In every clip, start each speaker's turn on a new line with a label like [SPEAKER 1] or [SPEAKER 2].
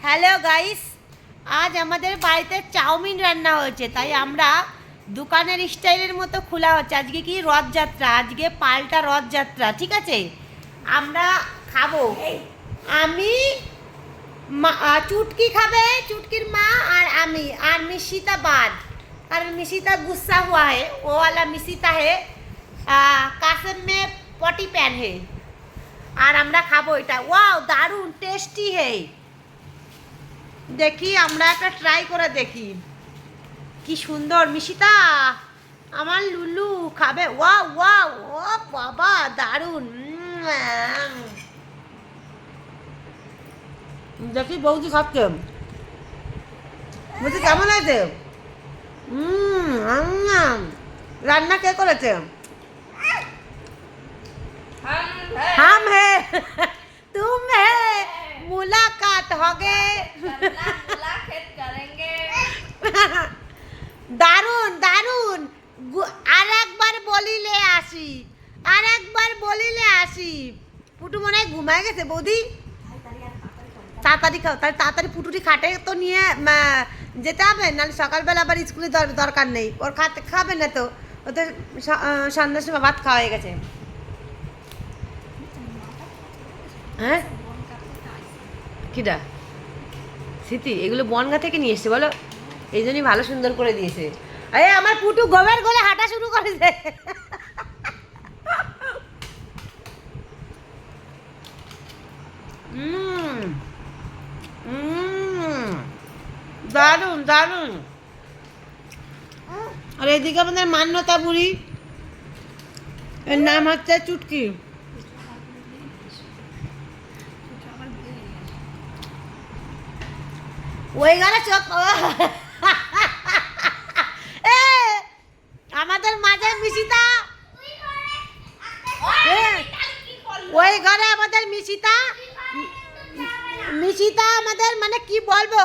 [SPEAKER 1] Hello guys, আজ আমাদের বাড়িতে চাউমিন রান্না হয়েছে, তাই আমরা দোকানের স্টাইলের মতো খোলা হচ্ছে। আজকে কি রথযাত্রা, আজকে পাল্টা রথযাত্রা, ঠিক আছে? আমরা খাবো। আমি চুটকি খাবে, চুটকির মা আর আমি, আর मिशिता बाद, কারণ मिशिता गुस्सा हुआ है, वो वाला मिशिता है कासम में पटी पैन है। আর আমরা খাবো এটা। ওয়াও, দারুণ টেস্টি হে। দেখি আমরা একটা ট্রাই করে দেখি কি সুন্দর। মিশিতা, আমার লুলু খাবে। ওয়াও ওয়াও, ও বাবা দারুণ। দেখি বৌদি খাচ্ছে, বলছি কেমন আছে? রান্না কে করেছে? हम है तुम है, मुलाकात हो गए। দারুন দারুন। আর একবার বলিলে আসি, আর একবার বলিলে আসি। পুটু মনে হয় ঘুমায় গেছে। বৌদি তাড়াতাড়ি খাও, তাহলে তাড়াতাড়ি পুটুরি খাটে তো নিয়ে যেতে হবে, নাহলে সকালবেলা আবার স্কুলে দরকার নেই ওর। খাবে না তো, ওদের সন্ধ্যার সময় ভাত খাওয়া হয়ে গেছে। হ্যাঁ কিটা স্মৃতি, এগুলো বনগা থেকে নিয়ে এসছে বলো, এই জন্যই ভালো সুন্দর করে দিয়েছে। আরে আমার পুটু গোবের গোলে হাঁটা শুরু করেছে। দারুন দারুন। আর এদিকে আমাদের মান্যতা বুড়ি, এর নাম হচ্ছে চুটকি। ওই ঘরে চোখ আমাদের মাঝে মিশিতা, ওই ঘরে আমাদের মিশিতা মিশিতা আমাদের মানে কি বলবো,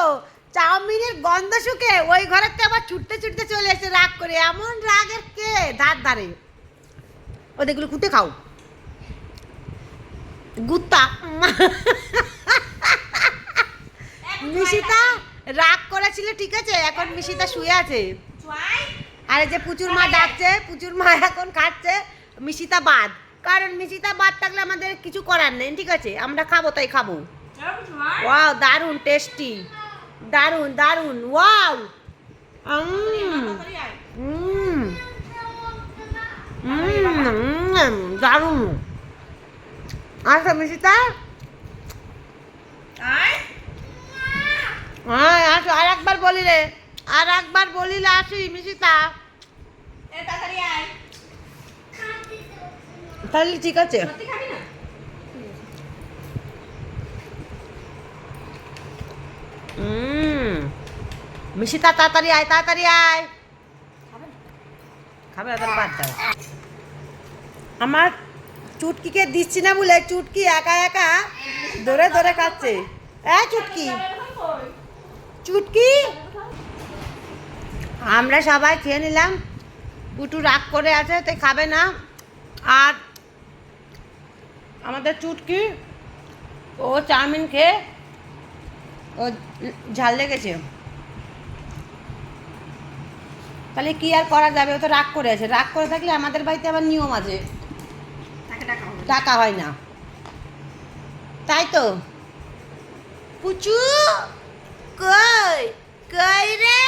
[SPEAKER 1] চাউমিনের গন্ধ শুকে ওই ঘরেতে আবার ছুটতে ছুটতে চলে এসে রাগ করে। এমন রাগের কে ধার ধারে, ওদেরগুলো কুটে খাও গুত্তা। মিশিতা রাগ করেছিল, ঠিক আছে, এখন মিশিতা শুয়ে আছে। আর এই যে পুচুর মা ডাকছে, পুচুর মা এখন খাচ্ছে মিশিতা বাদ, কারণ মিশিতা বাদ থাকলে আমাদের কিছু করার নেই, ঠিক আছে? আমরা খাবো তাই খাবো। ওয়াও দারুন টেস্টি, দারুন দারুন। ওয়াও দারুন। আচ্ছা মিশিতা, হ্যাঁ আসো, আর একবার বলিলে, আর একবার বলিলে আসি মিশিতা। তাহলে ঠিক আছে। মিশিতা তাড়াতাড়ি আয়, তাড়াতাড়ি আয়। খাবে না তাহলে বাদ দাও। আমার চুটকিকে দিচ্ছি না বলে চুটকি একা একা ধরে ধরে খাচ্ছে। চুটকি চুটকি, আমরা সবাই খেয়ে নিলাম। পুটু রাগ করে আছে তাই খাবে না। আর আমাদের চুটকি, ও চাউমিন খেয়ে ও ঝাল লেগেছে, তাহলে কি আর করা যাবে? ও তো রাগ করে আছে, রাগ করে থাকলে আমাদের বাড়িতে আবার নিয়ম আছে, টাকা হয় না, তাই তো? পুচু কই কই রে?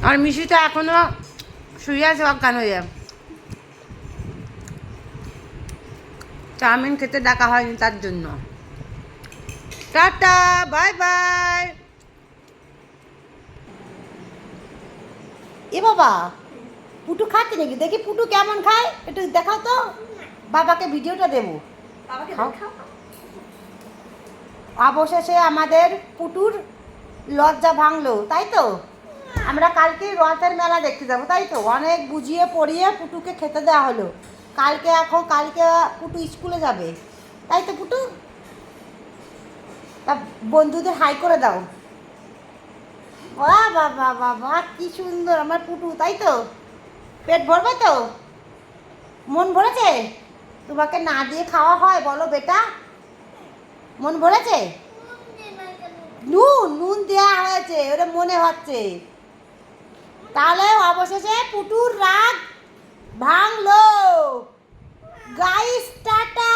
[SPEAKER 1] আর মিশিটা এখনো শুয়ে আছে অজ্ঞান হয়ে। চাউমিন খেতে ডাকা হয়নি তার জন্য। Tata, bye bye. এ বাবা, পুটু খাচ্ছে নাকি? দেখি পুটু কেমন খায়, একটু দেখাও তো, বাবাকে ভিডিওটা দেবো। অবশেষে আমাদের পুটুর লজ্জা ভাঙলো, তাই তো? আমরা কালকে রথের মেলা দেখতে যাবো, তাই তো? অনেক বুঝিয়ে পড়িয়ে পুটুকে খেতে দেওয়া হলো। কালকে পুটু স্কুলে যাবে, তাই তো পুটু? তা বন্ধুদের হাই করে দাও। বাহ বাবা বাবা কি সুন্দর আমার পুটু, তাই তো? পেট ভরবে তো? মন ভরেছে? তোমাকে না দিয়ে খাওয়া হয় বলো বেটা? মন ভরেছে? নুন নুন দেওয়া হয়েছে, ওটা মনে হচ্ছে। তাহলে অবশেষে পুটুর রাগ ভাঙলো। Guys tata,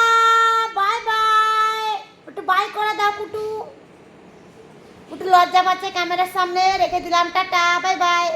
[SPEAKER 1] bye bye. একটু বাই করে দাও পুটু। পুটু লজ্জা পাচ্ছে ক্যামেরার সামনে, রেখে দিলাম, টাটা বাই বাই।